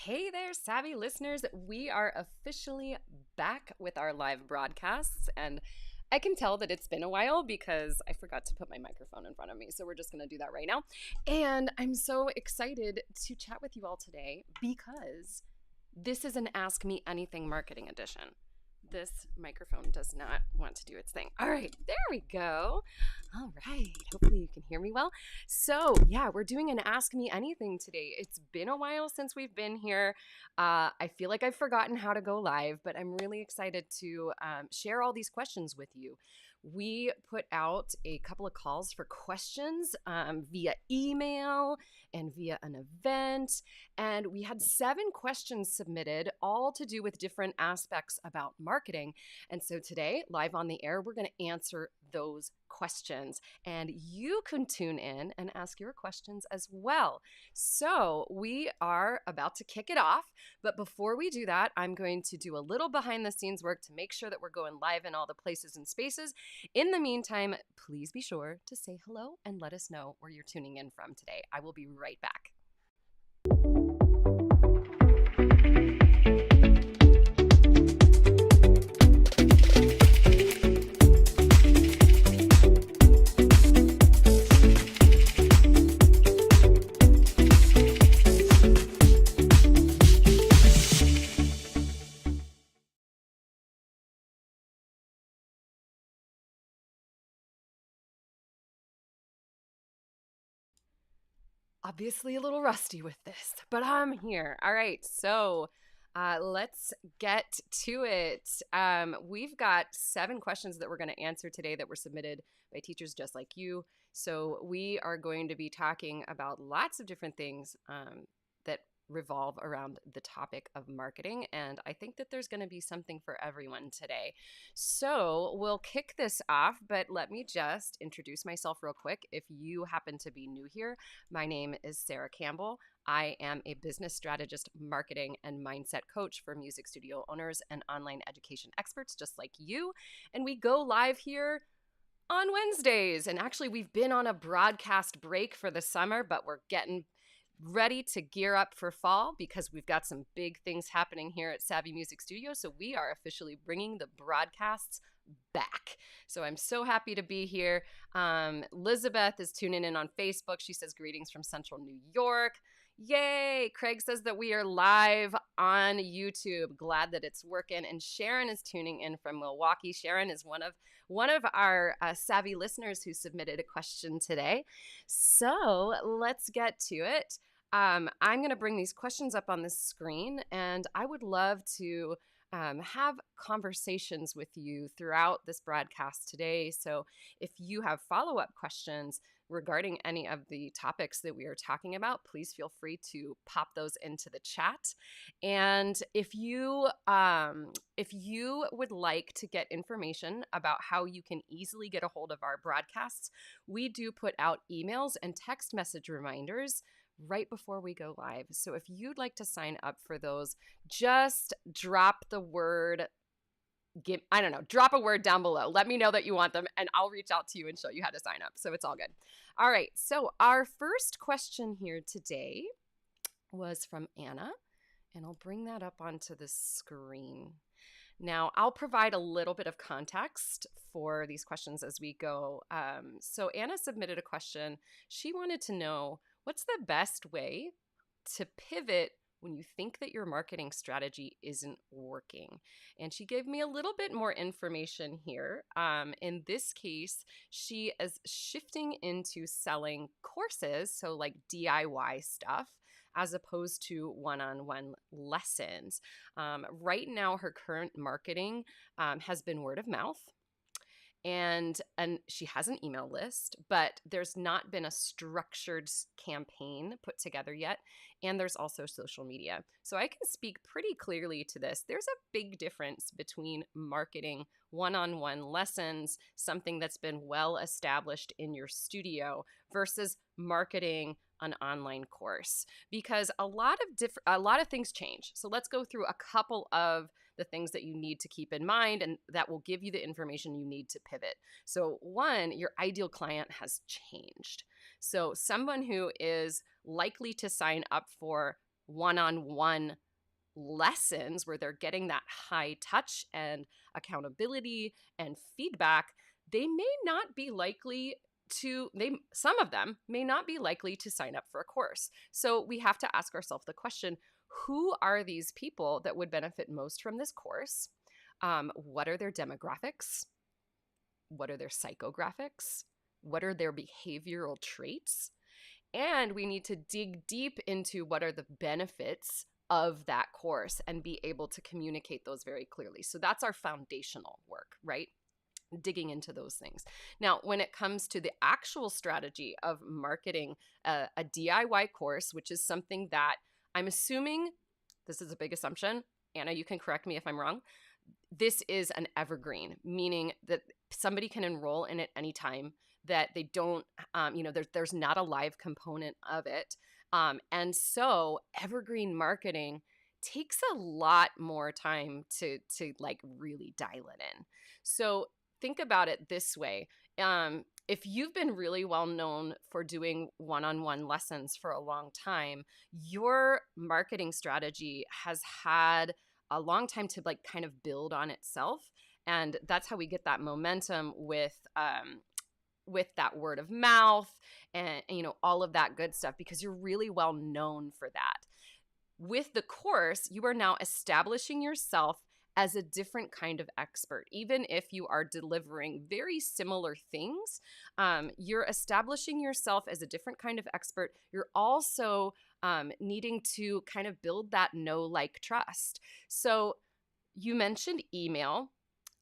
Hey there, savvy listeners. We are officially back with our live broadcasts, and I can tell that it's been a while because I forgot to put my microphone in front of me. So we're just going to do that right now. And I'm so excited to chat with you all today because this is an Ask Me Anything marketing edition. This microphone does not want to do its thing. All right, there we go. All right, hopefully you can hear me well. So, yeah, we're doing an Ask Me Anything today. It's been a while since we've been here. I feel like I've forgotten how to go live, but I'm really excited to share all these questions with you. We put out a couple of calls for questions via email and via an event. And we had 7 questions submitted, all to do with different aspects about marketing. And so today, live on the air, we're going to answer those questions. And you can tune in and ask your questions as well. So we are about to kick it off. But before we do that, I'm going to do a little behind the scenes work to make sure that we're going live in all the places and spaces. In the meantime, please be sure to say hello and let us know where you're tuning in from today. I will be right back. Obviously a little rusty with this, but I'm here. All right, so let's get to it. We've got 7 questions that we're going to answer today that were submitted by teachers just like you. So we are going to be talking about lots of different things that revolve around the topic of marketing. And I think that there's going to be something for everyone today. So we'll kick this off, but let me just introduce myself real quick. If you happen to be new here, my name is Sarah Campbell. I am a business strategist, marketing, and mindset coach for music studio owners and online education experts just like you. And we go live here on Wednesdays. And actually, we've been on a broadcast break for the summer, but we're getting ready to gear up for fall because we've got some big things happening here at Savvy Music Studio. So we are officially bringing the broadcasts back. So I'm so happy to be here. Elizabeth is tuning in on Facebook. She says greetings from Central New York. Yay! Craig says that we are live on YouTube. Glad that it's working. And Sharon is tuning in from Milwaukee. Sharon is one of our savvy listeners who submitted a question today. So let's get to it. I'm going to bring these questions up on the screen, and I would love to have conversations with you throughout this broadcast today. So if you have follow-up questions regarding any of the topics that we are talking about, please feel free to pop those into the chat. And if you would like to get information about how you can easily get a hold of our broadcasts, we do put out emails and text message reminders right before we go live. So if you'd like to sign up for those, just drop the word, drop a word down below. Let me know that you want them and I'll reach out to you and show you how to sign up. So it's all good. All right. So our first question here today was from Anna, and I'll bring that up onto the screen. Now, I'll provide a little bit of context for these questions as we go. So Anna submitted a question. She wanted to know, what's the best way to pivot when you think that your marketing strategy isn't working? And she gave me a little bit more information here. In this case, she is shifting into selling courses, so like DIY stuff, as opposed to one-on-one lessons. Right now, her current marketing has been word of mouth. And she has an email list, but there's not been a structured campaign put together yet. And there's also social media. So I can speak pretty clearly to this. There's a big difference between marketing one-on-one lessons, something that's been well established in your studio, versus marketing an online course, because a lot of things change. So let's go through a couple of the things that you need to keep in mind, and that will give you the information you need to pivot. So one, your ideal client has changed. So someone who is likely to sign up for one-on-one lessons where they're getting that high touch and accountability and feedback, they may not be likely to, some of them may not be likely to sign up for a course. So we have to ask ourselves the question, who are these people that would benefit most from this course? What are their demographics? What are their psychographics? What are their behavioral traits? And we need to dig deep into what are the benefits of that course and be able to communicate those very clearly. So that's our foundational work, right? Digging into those things. Now, when it comes to the actual strategy of marketing a DIY course, which is something that I'm assuming, this is a big assumption, Anna, you can correct me if I'm wrong, this is an evergreen, meaning that somebody can enroll in it anytime, that they don't, there's not a live component of it. And so evergreen marketing takes a lot more time to like really dial it in. So think about it this way. If you've been really well known for doing one-on-one lessons for a long time, your marketing strategy has had a long time to like kind of build on itself. And that's how we get that momentum with that word of mouth and all of that good stuff, because you're really well known for that. With the course, you are now establishing yourself as a different kind of expert. Even if you are delivering very similar things, you're establishing yourself as a different kind of expert. You're also needing to kind of build that know, like, trust. So you mentioned email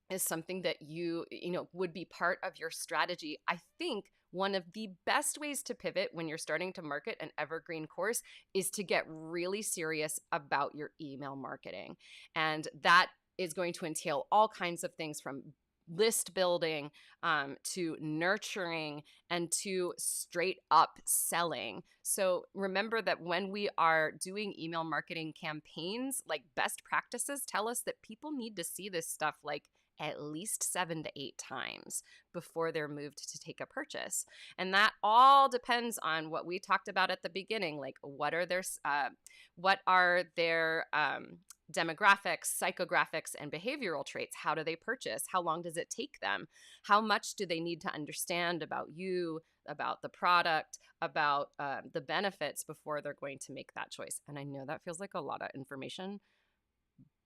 is something that you would be part of your strategy. I think one of the best ways to pivot when you're starting to market an evergreen course is to get really serious about your email marketing. And that is going to entail all kinds of things, from list building to nurturing and to straight up selling. So remember that when we are doing email marketing campaigns, like, best practices tell us that people need to see this stuff like at least 7 to 8 times before they're moved to take a purchase. And that all depends on what we talked about at the beginning, like what are their demographics, psychographics, and behavioral traits. How do they purchase? How long does it take them? How much do they need to understand about you, about the product, about the benefits before they're going to make that choice? And I know that feels like a lot of information,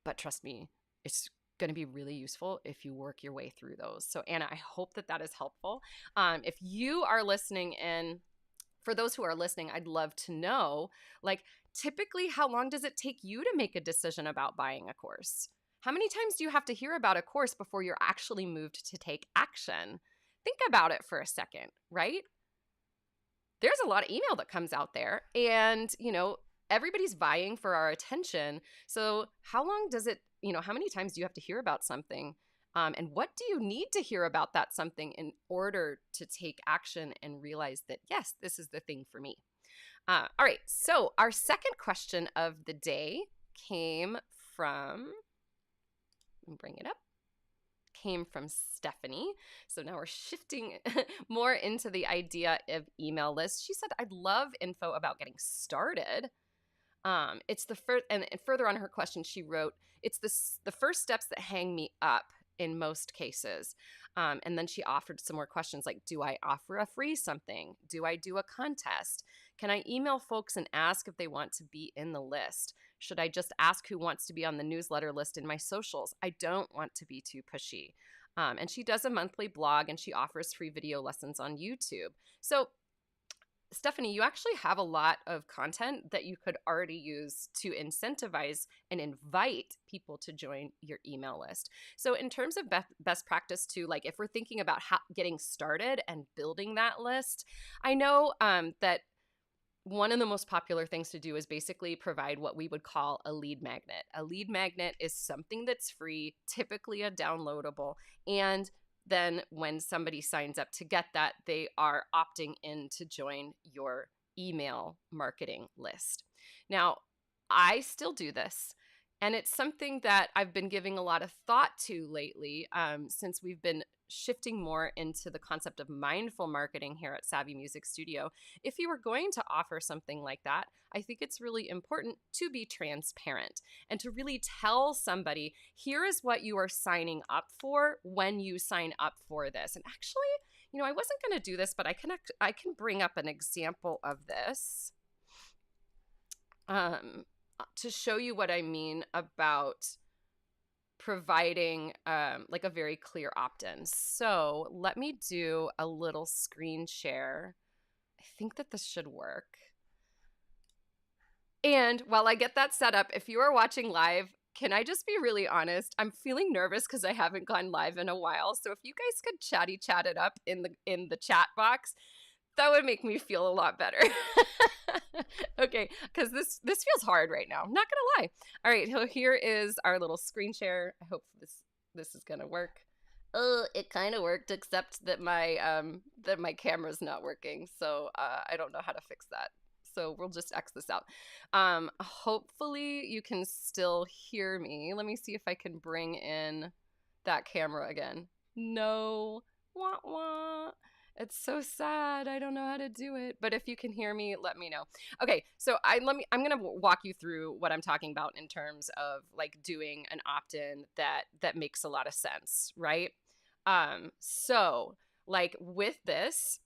but trust me, it's going to be really useful if you work your way through those. So Anna, I hope that that is helpful. If you are listening in, for those who are listening, I'd love to know, like, typically, how long does it take you to make a decision about buying a course? How many times do you have to hear about a course before you're actually moved to take action? Think about it for a second, right? There's a lot of email that comes out there, and, everybody's vying for our attention. So how long does it, how many times do you have to hear about something? And what do you need to hear about that something in order to take action and realize that, yes, this is the thing for me? All right. So our second question of the day came from, bring it up, came from Stephanie. So now we're shifting more into the idea of email lists. She said, I'd love info about getting started. It's the first, and further on her question, she wrote, it's the first steps that hang me up in most cases. And then she offered some more questions like, do I offer a free something? Do I do a contest? Can I email folks and ask if they want to be in the list? Should I just ask who wants to be on the newsletter list in my socials? I don't want to be too pushy. And she does a monthly blog, and she offers free video lessons on YouTube. So Stephanie, you actually have a lot of content that you could already use to incentivize and invite people to join your email list. So in terms of best practice too, like if we're thinking about getting started and building that list, I know that one of the most popular things to do is basically provide what we would call a lead magnet. A lead magnet is something that's free, typically a downloadable, and then when somebody signs up to get that, they are opting in to join your email marketing list. Now, I still do this. And it's something that I've been giving a lot of thought to lately, since we've been shifting more into the concept of mindful marketing here at Savvy Music Studio. If you were going to offer something like that, I think it's really important to be transparent and to really tell somebody, here is what you are signing up for when you sign up for this. And actually, I wasn't going to do this, but I can bring up an example of this. To show you what I mean about providing like a very clear opt-in. So let me do a little screen share. I think that this should work. And while I get that set up, if you are watching live, can I just be really honest? I'm feeling nervous because I haven't gone live in a while. So if you guys could chat it up in the chat box, that would make me feel a lot better. Okay, because this feels hard right now. I'm not gonna lie. All right, so here is our little screen share. I hope this is gonna work. It kind of worked, except that my camera's not working. So I don't know how to fix that. So we'll just X this out. Hopefully you can still hear me. Let me see if I can bring in that camera again. No. Wah, wah. It's so sad. I don't know how to do it. But if you can hear me, let me know. Okay, so I'm going to walk you through what I'm talking about in terms of like doing an opt-in that makes a lot of sense, right? So like with this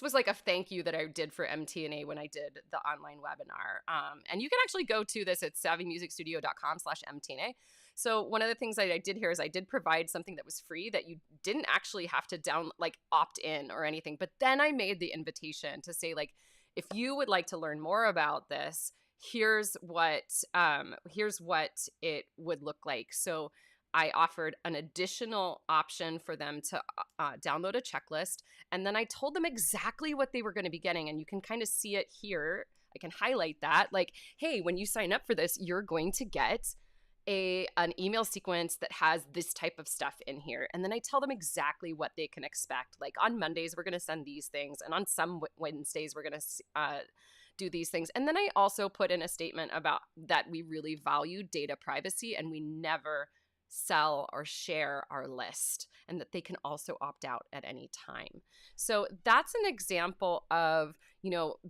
was like a thank you that I did for MTNA when I did the online webinar. And you can actually go to this at savvymusicstudio.com/MTNA. So one of the things that I did here is I did provide something that was free that you didn't actually have to opt in or anything. But then I made the invitation to say, like, if you would like to learn more about this, here's what it would look like. So I offered an additional option for them to download a checklist. And then I told them exactly what they were going to be getting. And you can kind of see it here. I can highlight that. Like, hey, when you sign up for this, you're going to get an email sequence that has this type of stuff in here. And then I tell them exactly what they can expect. Like on Mondays, we're going to send these things. And on some Wednesdays, we're going to do these things. And then I also put in a statement about that we really value data privacy and we never sell or share our list, and that they can also opt out at any time. So that's an example of,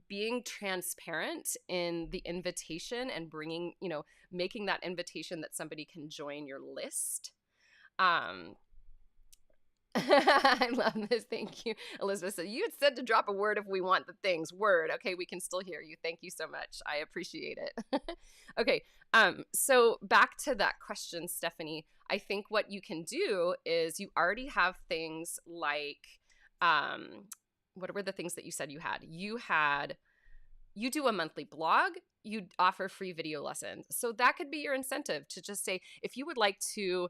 being transparent in the invitation and bringing, making that invitation that somebody can join your list. I love this. Thank you. Elizabeth said, you had said to drop a word if we want the things. Word. Okay, we can still hear you. Thank you so much. I appreciate it. Okay, so back to that question, Stephanie. I think what you can do is you already have things like, what were the things that you said you had? You do a monthly blog, you offer free video lessons. So that could be your incentive to just say, if you would like to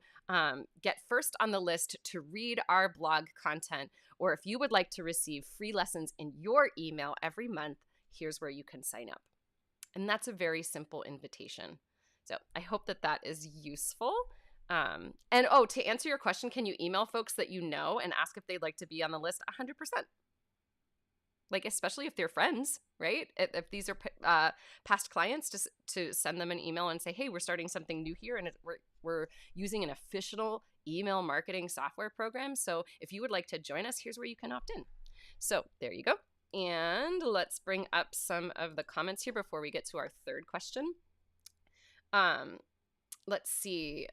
get first on the list to read our blog content, or if you would like to receive free lessons in your email every month, here's where you can sign up. And that's a very simple invitation. So I hope that is useful. And to answer your question, can you email folks that you know and ask if they'd like to be on the list? 100%. Like, especially if they're friends, right? If these are past clients, to send them an email and say, hey, we're starting something new here, and we're using an official email marketing software program. So if you would like to join us, here's where you can opt in. So there you go. And let's bring up some of the comments here before we get to our third question. Let's see.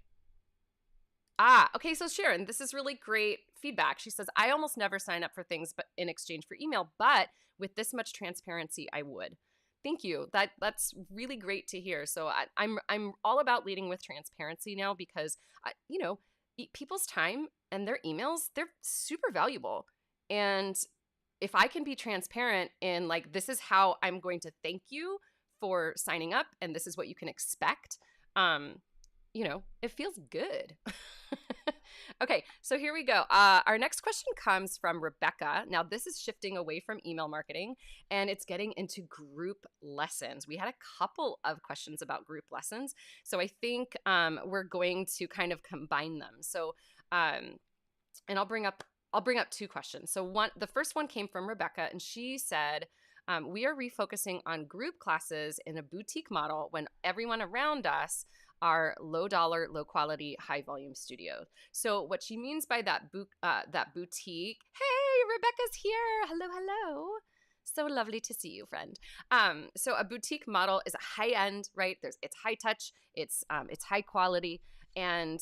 Okay, so Sharon, this is really great feedback. She says, I almost never sign up for things but in exchange for email, but with this much transparency, I would. Thank you. That's really great to hear. So I'm all about leading with transparency now because, people's time and their emails, they're super valuable. And if I can be transparent in like, this is how I'm going to thank you for signing up and this is what you can expect, it feels good. Okay, so here we go. Our next question comes from Rebecca. Now, this is shifting away from email marketing, and it's getting into group lessons. We had a couple of questions about group lessons, so I think we're going to kind of combine them. So, and I'll bring up two questions. So the first one came from Rebecca, and she said, We are refocusing on group classes in a boutique model when everyone around us are low dollar, low quality, high volume studios. So what she means by that boutique, hey, Rebecca's here. Hello, hello. So lovely to see you, friend. So a boutique model is a high end, right? It's high touch, it's high quality, and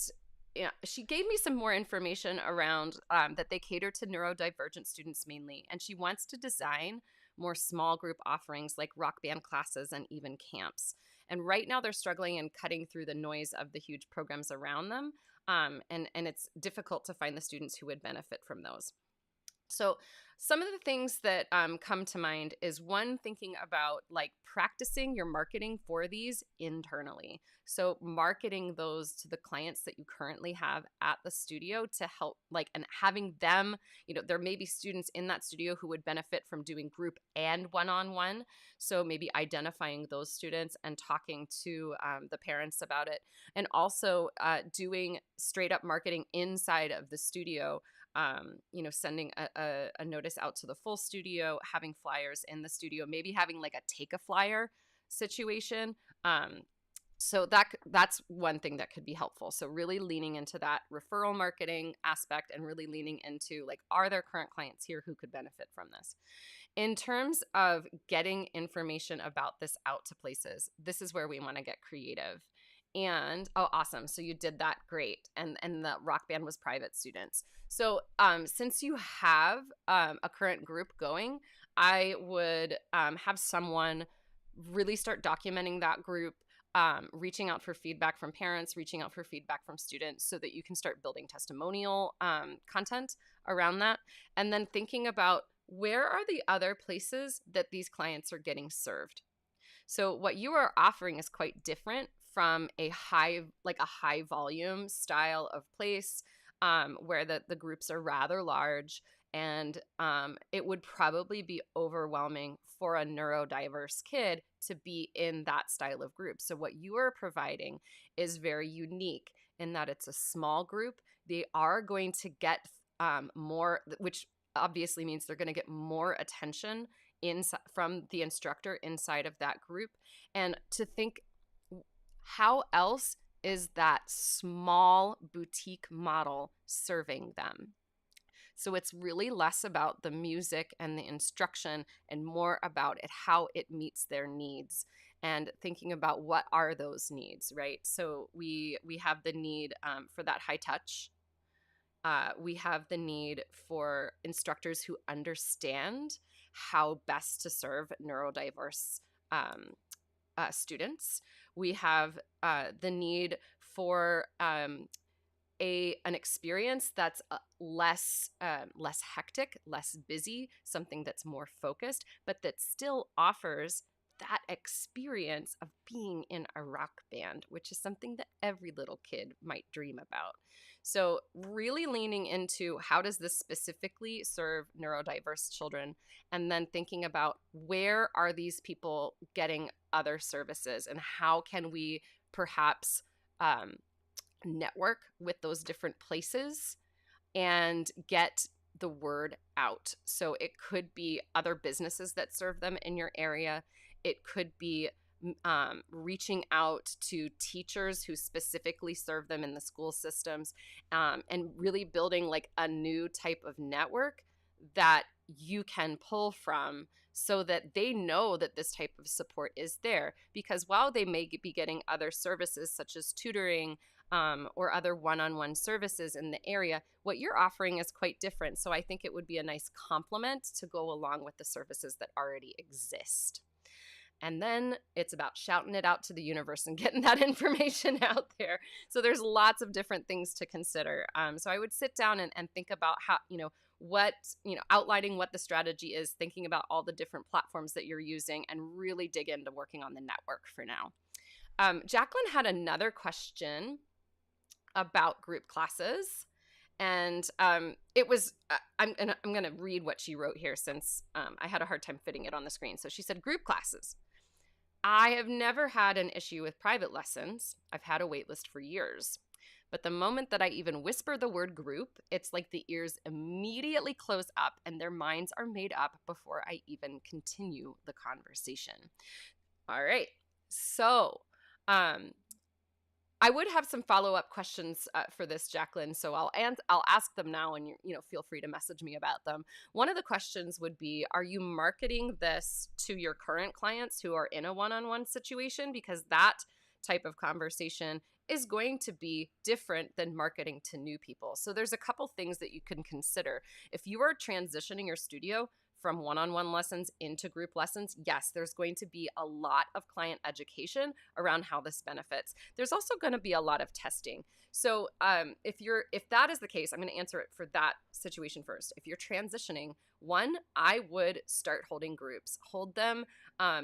she gave me some more information around that they cater to neurodivergent students mainly, and she wants to design more small group offerings like rock band classes and even camps. And right now they're struggling and cutting through the noise of the huge programs around them, and it's difficult to find the students who would benefit from those. So some of the things that come to mind is one, thinking about like practicing your marketing for these internally. So marketing those to the clients that you currently have at the studio to help, like, and having them, there may be students in that studio who would benefit from doing group and one-on-one. So maybe identifying those students and talking to the parents about it, and also doing straight up marketing inside of the studio. Sending a notice out to the full studio, having flyers in the studio, maybe having like a take a flyer situation. So that's one thing that could be helpful. So really leaning into that referral marketing aspect and really leaning into like, are there current clients here who could benefit from this? In terms of getting information about this out to places, this is where we want to get creative. And oh, awesome. So you did that. Great. And the rock band was private students. So since you have a current group going, I would have someone really start documenting that group, reaching out for feedback from parents, reaching out for feedback from students, so that you can start building testimonial content around that. And then thinking about, where are the other places that these clients are getting served? So what you are offering is quite different from a high volume style of place, where the groups are rather large, and it would probably be overwhelming for a neurodiverse kid to be in that style of group. So what you are providing is very unique in that it's a small group. They are going to get more, which obviously means they're going to get more attention from the instructor inside of that group. And to think, how else is that small boutique model serving them? So it's really less about the music and the instruction and more about how it meets their needs, and thinking about what are those needs, right? So we have the need for that high touch. We have the need for instructors who understand how best to serve neurodiverse students. We have the need for an experience that's less hectic, less busy, something that's more focused, but that still offers that experience of being in a rock band, which is something that every little kid might dream about. So really leaning into, how does this specifically serve neurodiverse children? And then thinking about, where are these people getting other services, and how can we perhaps network with those different places and get the word out. So it could be other businesses that serve them in your area. It could be reaching out to teachers who specifically serve them in the school systems, and really building like a new type of network that you can pull from, so that they know that this type of support is there. Because while they may be getting other services such as tutoring or other one-on-one services in the area, what you're offering is quite different. So I think it would be a nice complement to go along with the services that already exist. And then it's about shouting it out to the universe and getting that information out there. So there's lots of different things to consider. So I would sit down and think about how, outlining what the strategy is, thinking about all the different platforms that you're using, and really dig into working on the network for now. Jacqueline had another question about group classes. And it was, I'm going to read what she wrote here, since I had a hard time fitting it on the screen. So she said, group classes. I have never had an issue with private lessons. I've had a wait list for years. But the moment that I even whisper the word group, it's like the ears immediately close up and their minds are made up before I even continue the conversation. All right. So, I would have some follow-up questions for this, Jacqueline. So I'll ask them now, and feel free to message me about them. One of the questions would be: are you marketing this to your current clients who are in a one-on-one situation? Because that type of conversation is going to be different than marketing to new people. So there's a couple things that you can consider. If you are transitioning your studio from one-on-one lessons into group lessons, yes, there's going to be a lot of client education around how this benefits. There's also going to be a lot of testing. So if that is the case, I'm going to answer it for that situation first. If you're transitioning, one, I would start holding groups. Hold them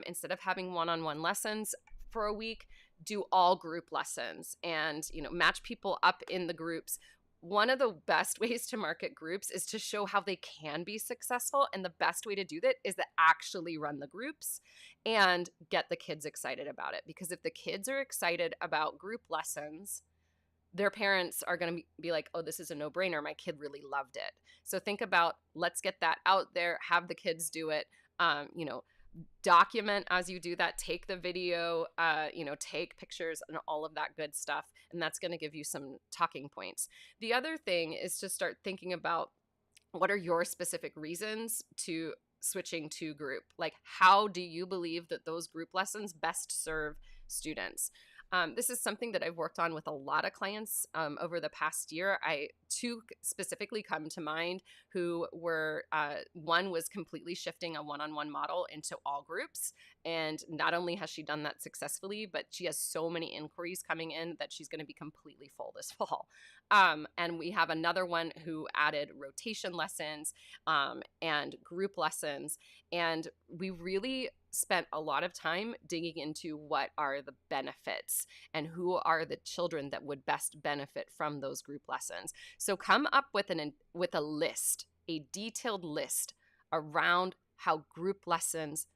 instead of having one-on-one lessons for a week. Do all group lessons and match people up in the groups. One of the best ways to market groups is to show how they can be successful. And the best way to do that is to actually run the groups and get the kids excited about it. Because if the kids are excited about group lessons, their parents are going to be like, oh, this is a no-brainer. My kid really loved it. So think about, let's get that out there, have the kids do it, document as you do that, take the video, take pictures and all of that good stuff. And that's going to give you some talking points. The other thing is to start thinking about what are your specific reasons to switching to group? Like, how do you believe that those group lessons best serve students? This is something that I've worked on with a lot of clients over the past year. Two specifically come to mind who were, one was completely shifting a one-on-one model into all groups. And not only has she done that successfully, but she has so many inquiries coming in that she's going to be completely full this fall. And we have another one who added rotation lessons and group lessons. And we really spent a lot of time digging into what are the benefits and who are the children that would best benefit from those group lessons. So come up with a list, a detailed list around how group lessons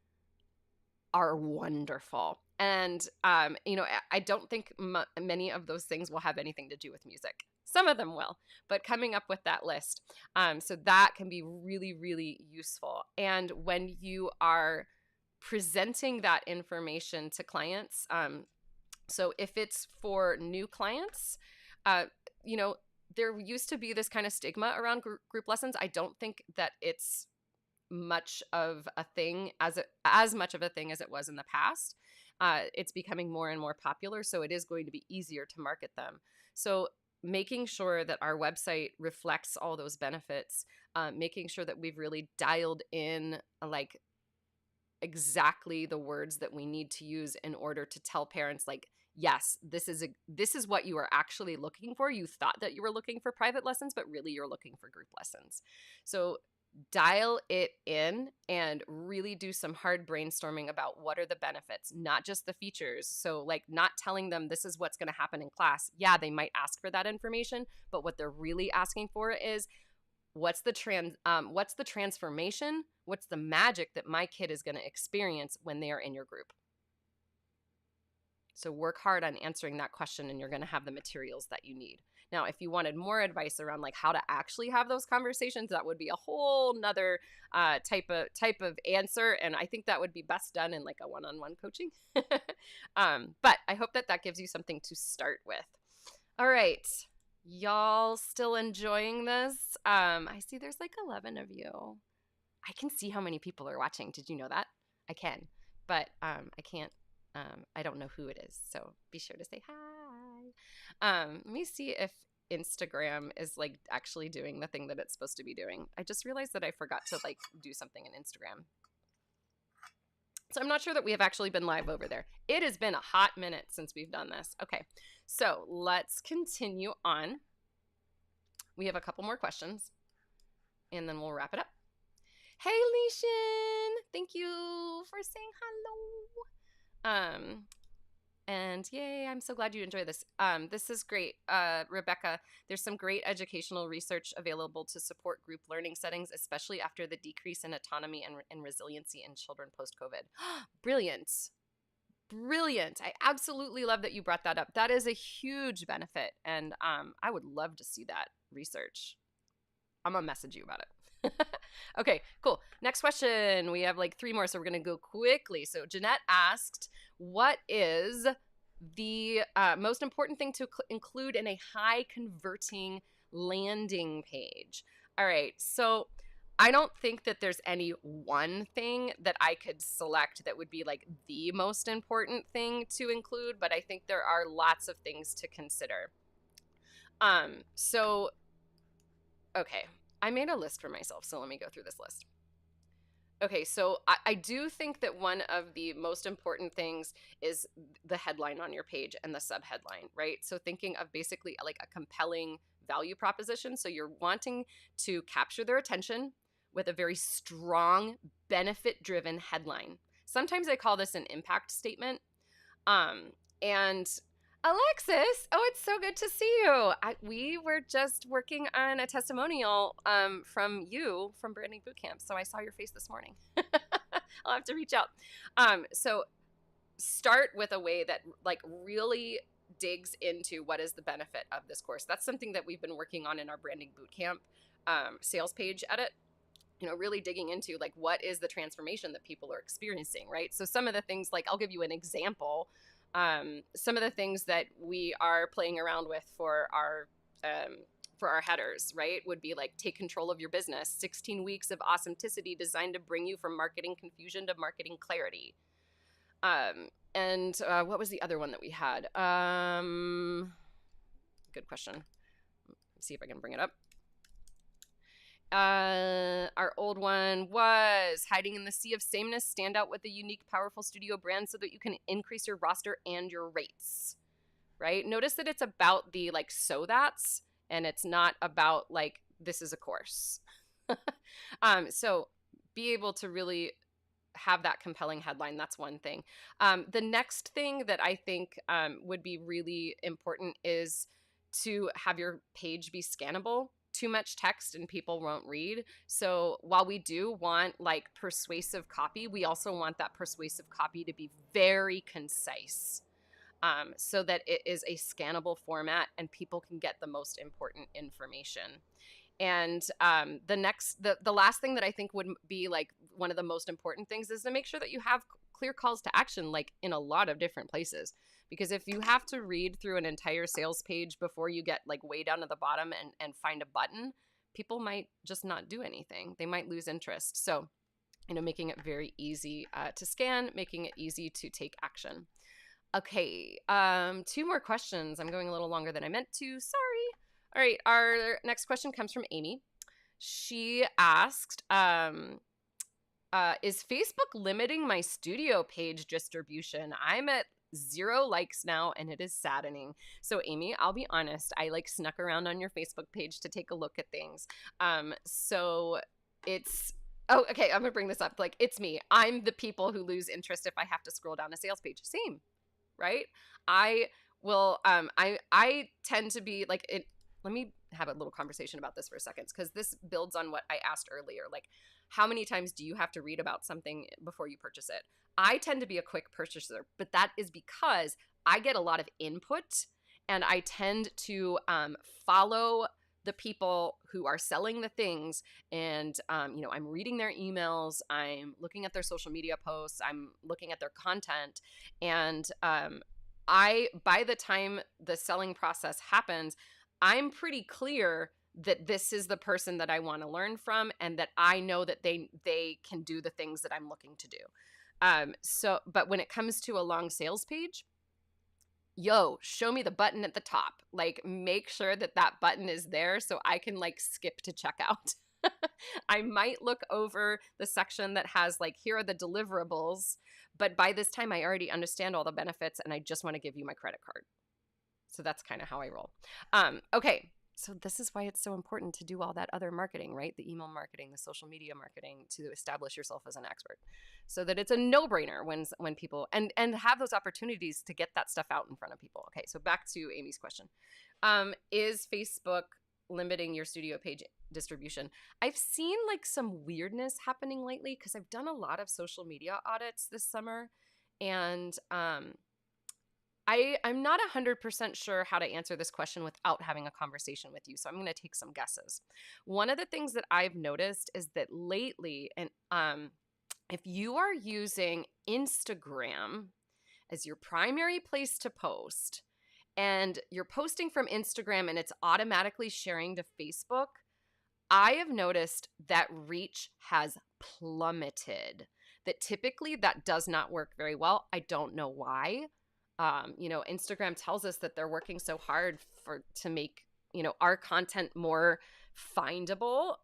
are wonderful. And, I don't think many of those things will have anything to do with music. Some of them will, but coming up with that list. So that can be really, really useful. And when you are presenting that information to clients, so if it's for new clients, there used to be this kind of stigma around group lessons. I don't think that it's much of a thing as much of a thing as it was in the past. It's becoming more and more popular, so it is going to be easier to market them. So making sure that our website reflects all those benefits, making sure that we've really dialed in like exactly the words that we need to use in order to tell parents, like, yes, this is what you are actually looking for. You thought that you were looking for private lessons, but really you're looking for group lessons. So dial it in and really do some hard brainstorming about what are the benefits, not just the features. So like not telling them this is what's going to happen in class. Yeah, they might ask for that information, but what they're really asking for is what's the transformation? What's the magic that my kid is going to experience when they are in your group? So work hard on answering that question and you're going to have the materials that you need. Now, if you wanted more advice around like how to actually have those conversations, that would be a whole nother type of answer. And I think that would be best done in like a one-on-one coaching. But I hope that gives you something to start with. All right. Y'all still enjoying this? I see there's like 11 of you. I can see how many people are watching. Did you know that? I can, but I can't. I don't know who it is, so be sure to say hi. Let me see if Instagram is like actually doing the thing that it's supposed to be doing. I just realized that I forgot to like do something in Instagram. So I'm not sure that we have actually been live over there. It has been a hot minute since we've done this. Okay, so let's continue on. We have a couple more questions, and then we'll wrap it up. Hey, Leishan! Thank you for saying hello. And yay, I'm so glad you enjoy this. This is great. Rebecca, there's some great educational research available to support group learning settings, especially after the decrease in autonomy and resiliency in children post-COVID. Brilliant. Brilliant. I absolutely love that you brought that up. That is a huge benefit. And I would love to see that research. I'm going to message you about it. Okay, cool. Next question. We have like 3 more, so we're going to go quickly. So Jeanette asked, what is the most important thing to include in a high converting landing page? All right, so I don't think that there's any one thing that I could select that would be like the most important thing to include, but I think there are lots of things to consider. So, okay, I made a list for myself, so let me go through this list. Okay, so I do think that one of the most important things is the headline on your page and the subheadline, right? So thinking of basically like a compelling value proposition. So you're wanting to capture their attention with a very strong, benefit-driven headline. Sometimes I call this an impact statement. And Alexis, oh, it's so good to see you. We were just working on a testimonial from you from Branding Bootcamp, so I saw your face this morning. I'll have to reach out. So start with a way that like really digs into what is the benefit of this course. That's something that we've been working on in our Branding Bootcamp sales page edit. You know, really digging into like what is the transformation that people are experiencing, right? So some of the things, like I'll give you an example. Some of the things that we are playing around with for our headers, right, would be like take control of your business, 16 weeks of authenticity designed to bring you from marketing confusion to marketing clarity. And what was the other one that we had? Good question. Let's see if I can bring it up. Our old one was hiding in the sea of sameness, stand out with a unique, powerful studio brand so that you can increase your roster and your rates, right? Notice that it's about the like so that's, and it's not about like this is a course. So be able to really have that compelling headline. That's one thing. The next thing that I think would be really important is to have your page be scannable. Too much text and people won't read. So while we do want like persuasive copy, we also want that persuasive copy to be very concise, so that it is a scannable format and people can get the most important information. And the last thing that I think would be like one of the most important things is to make sure that you have clear calls to action, like in a lot of different places. Because if you have to read through an entire sales page before you get like way down to the bottom and find a button, people might just not do anything. They might lose interest. So, you know, making it very easy to scan, making it easy to take action. Okay, 2 more questions. I'm going a little longer than I meant to. Sorry. All right, our next question comes from Amy. She asked, is Facebook limiting my studio page distribution? I'm at 0 likes now, and it is saddening. So Amy, I'll be honest, I like snuck around on your Facebook page to take a look at things. So it's, oh, okay, I'm gonna bring this up. Like, it's me. I'm the people who lose interest if I have to scroll down a sales page. Same, right? I will, I tend to be like, let me have a little conversation about this for a second, because this builds on what I asked earlier. Like, how many times do you have to read about something before you purchase it? I tend to be a quick purchaser, but that is because I get a lot of input and I tend to follow the people who are selling the things. And, you know, I'm reading their emails, I'm looking at their social media posts, I'm looking at their content. And by the time the selling process happens, I'm pretty clear that this is the person that I want to learn from, and that I know that they can do the things that I'm looking to do. But when it comes to a long sales page, show me the button at the top. Like, make sure that that button is there so I can like skip to checkout. I might look over the section that has like, here are the deliverables, but by this time I already understand all the benefits and I just want to give you my credit card. So that's kind of how I roll. Okay. So this is why it's so important to do all that other marketing, right? The email marketing, the social media marketing, to establish yourself as an expert, so that it's a no-brainer when people and have those opportunities to get that stuff out in front of people. Okay, so back to Amy's question. Is Facebook limiting your studio page distribution? I've seen like some weirdness happening lately because I've done a lot of social media audits this summer. And I'm not 100% sure how to answer this question without having a conversation with you, so I'm going to take some guesses. One of the things that I've noticed is that lately, and if you are using Instagram as your primary place to post, and you're posting from Instagram and it's automatically sharing to Facebook, I have noticed that reach has plummeted. That typically that does not work very well. I don't know why. Instagram tells us that they're working so hard to make, our content more findable.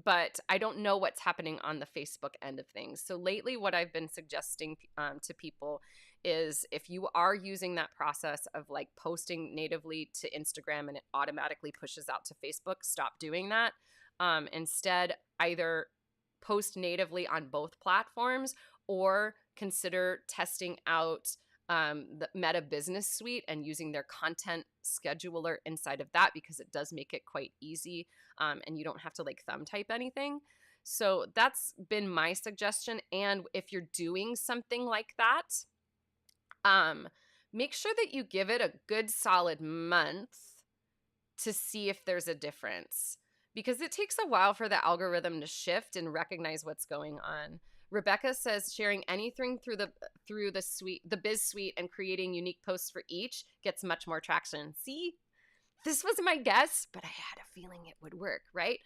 But I don't know what's happening on the Facebook end of things. So lately, what I've been suggesting to people is, if you are using that process of like posting natively to Instagram and it automatically pushes out to Facebook, stop doing that. Instead, either post natively on both platforms or consider testing out the Meta Business Suite and using their content scheduler inside of that, because it does make it quite easy, and you don't have to like thumb type anything. So that's been my suggestion. And if you're doing something like that, make sure that you give it a good solid month to see if there's a difference, because it takes a while for the algorithm to shift and recognize what's going on. Rebecca says sharing anything through the suite, the Biz Suite, and creating unique posts for each gets much more traction. See, this was my guess, but I had a feeling it would work, right?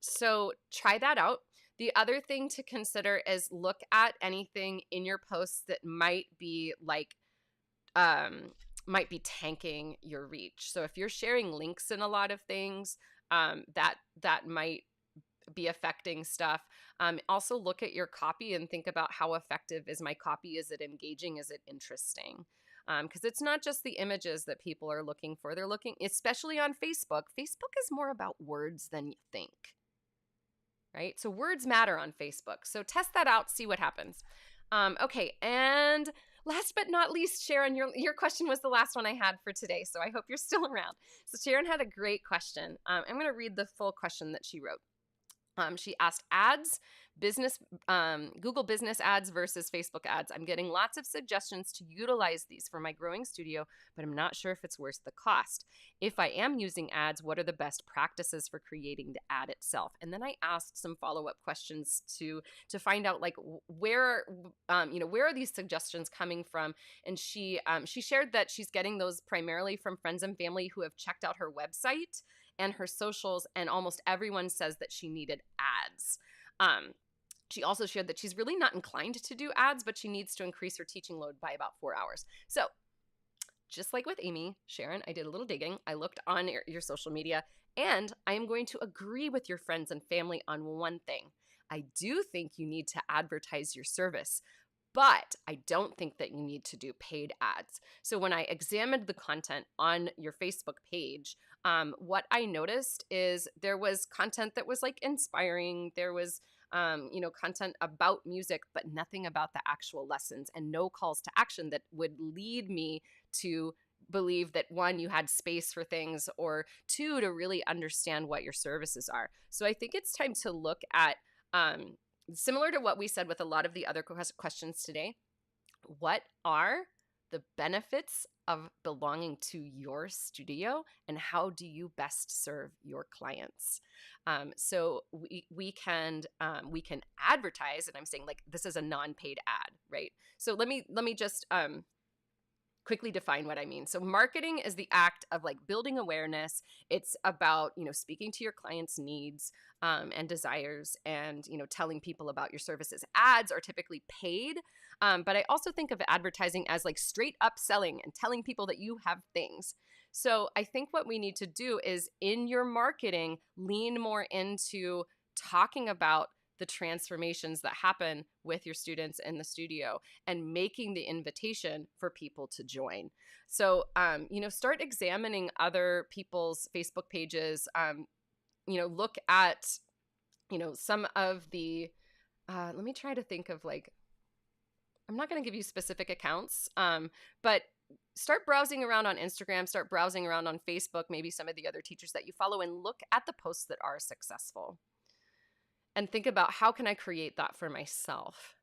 So try that out. The other thing to consider is look at anything in your posts that might be tanking your reach. So if you're sharing links in a lot of things, that might be affecting stuff. Also look at your copy and think about, how effective is my copy? Is it engaging? Is it interesting? Because it's not just the images that people are looking for. They're looking, especially on Facebook. Facebook is more about words than you think, right? So words matter on Facebook. So test that out, see what happens. Okay, and last but not least, Sharon, your question was the last one I had for today, so I hope you're still around. So Sharon had a great question. I'm going to read the full question that she wrote. She asked, Google business ads versus Facebook ads. I'm getting lots of suggestions to utilize these for my growing studio, but I'm not sure if it's worth the cost. If I am using ads, what are the best practices for creating the ad itself? And then I asked some follow-up questions to find out, like, where are these suggestions coming from? And she shared that she's getting those primarily from friends and family who have checked out her website and her socials, and almost everyone says that she needed ads. She also shared that she's really not inclined to do ads, but she needs to increase her teaching load by about 4 hours. So just like with Amy, Sharon, I did a little digging. I looked on your social media, and I am going to agree with your friends and family on one thing. I do think you need to advertise your service, but I don't think that you need to do paid ads. So when I examined the content on your Facebook page, what I noticed is there was content that was like inspiring. There was, content about music, but nothing about the actual lessons, and no calls to action that would lead me to believe that, one, you had space for things, or two, to really understand what your services are. So I think it's time to look at, similar to what we said with a lot of the other questions today, what are the benefits of belonging to your studio, and how do you best serve your clients? So we can advertise, and I'm saying, like, this is a non-paid ad, right? So let me just quickly define what I mean. So marketing is the act of like building awareness. It's about, speaking to your clients' needs and desires, and, telling people about your services. Ads are typically paid, but I also think of advertising as like straight up selling and telling people that you have things. So I think what we need to do is, in your marketing, lean more into talking about the transformations that happen with your students in the studio, and making the invitation for people to join. So, start examining other people's Facebook pages. Look at, some of the, let me try to think of, like, I'm not going to give you specific accounts, but start browsing around on Instagram, start browsing around on Facebook, maybe some of the other teachers that you follow, and look at the posts that are successful. And think about, how can I create that for myself?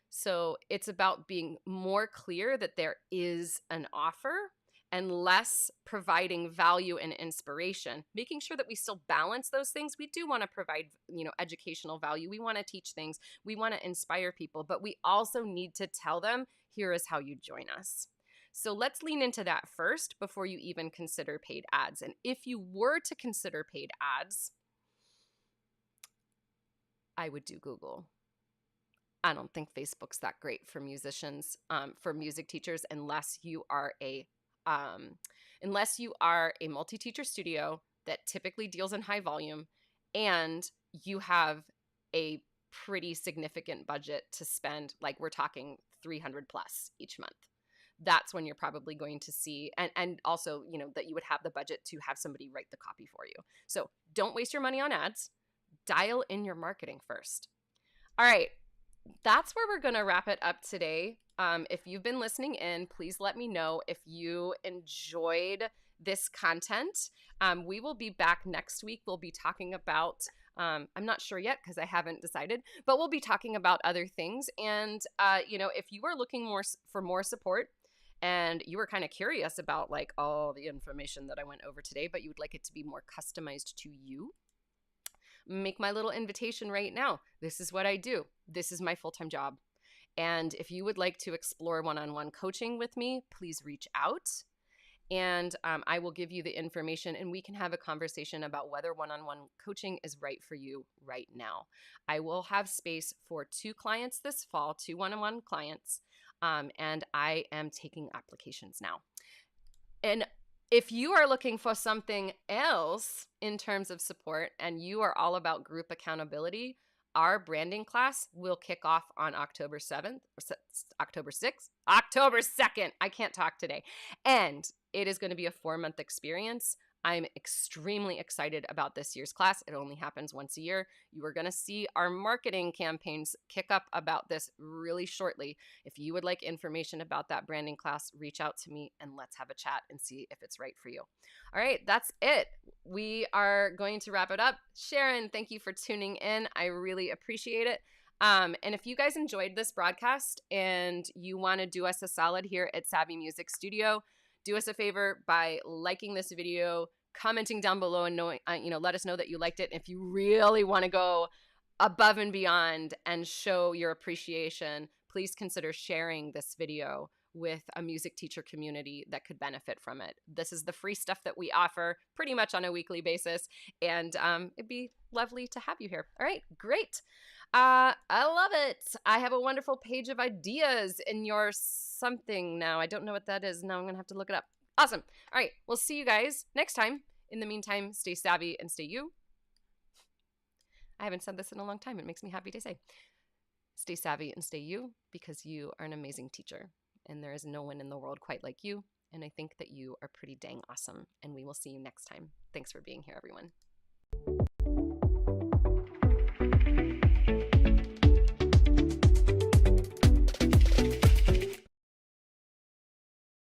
So it's about being more clear that there is an offer and less providing value and inspiration, making sure that we still balance those things. We do want to provide, educational value. We want to teach things. We want to inspire people, but we also need to tell them, here is how you join us. So let's lean into that first before you even consider paid ads. And if you were to consider paid ads, I would do Google. I don't think Facebook's that great for musicians, for music teachers, unless you are a multi-teacher studio that typically deals in high volume, and you have a pretty significant budget to spend. Like, we're talking 300 plus each month. That's when you're probably going to see, and also, that you would have the budget to have somebody write the copy for you. So don't waste your money on ads. Dial in your marketing first. All right. That's where we're going to wrap it up today. If you've been listening in, please let me know if you enjoyed this content. We will be back next week. We'll be talking about, I'm not sure yet because I haven't decided, but we'll be talking about other things. And, if you are looking for more support, and you were kind of curious about like all the information that I went over today, but you would like it to be more customized to you, make my little invitation right now. This is what I do. This is my full-time job. And if you would like to explore one-on-one coaching with me, please reach out. And I will give you the information and we can have a conversation about whether one-on-one coaching is right for you right now. I will have space for 2 clients this fall, 2 one-on-one clients. And I am taking applications now. And if you are looking for something else in terms of support and you are all about group accountability, our branding class will kick off on October 7th, or October 6th, October 2nd. I can't talk today. And it is going to be a 4-month experience. I'm extremely excited about this year's class. It only happens once a year. You are going to see our marketing campaigns kick up about this really shortly. If you would like information about that branding class, reach out to me and let's have a chat and see if it's right for you. All right, that's it. We are going to wrap it up. Sharon, thank you for tuning in. I really appreciate it. And if you guys enjoyed this broadcast and you want to do us a solid here at Savvy Music Studio, do us a favor by liking this video, commenting down below, and let us know that you liked it. If you really want to go above and beyond and show your appreciation, please consider sharing this video with a music teacher community that could benefit from it. This is the free stuff that we offer pretty much on a weekly basis, and it'd be lovely to have you here. All right, great. I love it. I have a wonderful page of ideas in your something now. I don't know what that is. Now I'm going to have to look it up. Awesome. All right. We'll see you guys next time. In the meantime, stay savvy and stay you. I haven't said this in a long time. It makes me happy to say. Stay savvy and stay you, because you are an amazing teacher and there is no one in the world quite like you. And I think that you are pretty dang awesome. And we will see you next time. Thanks for being here, everyone.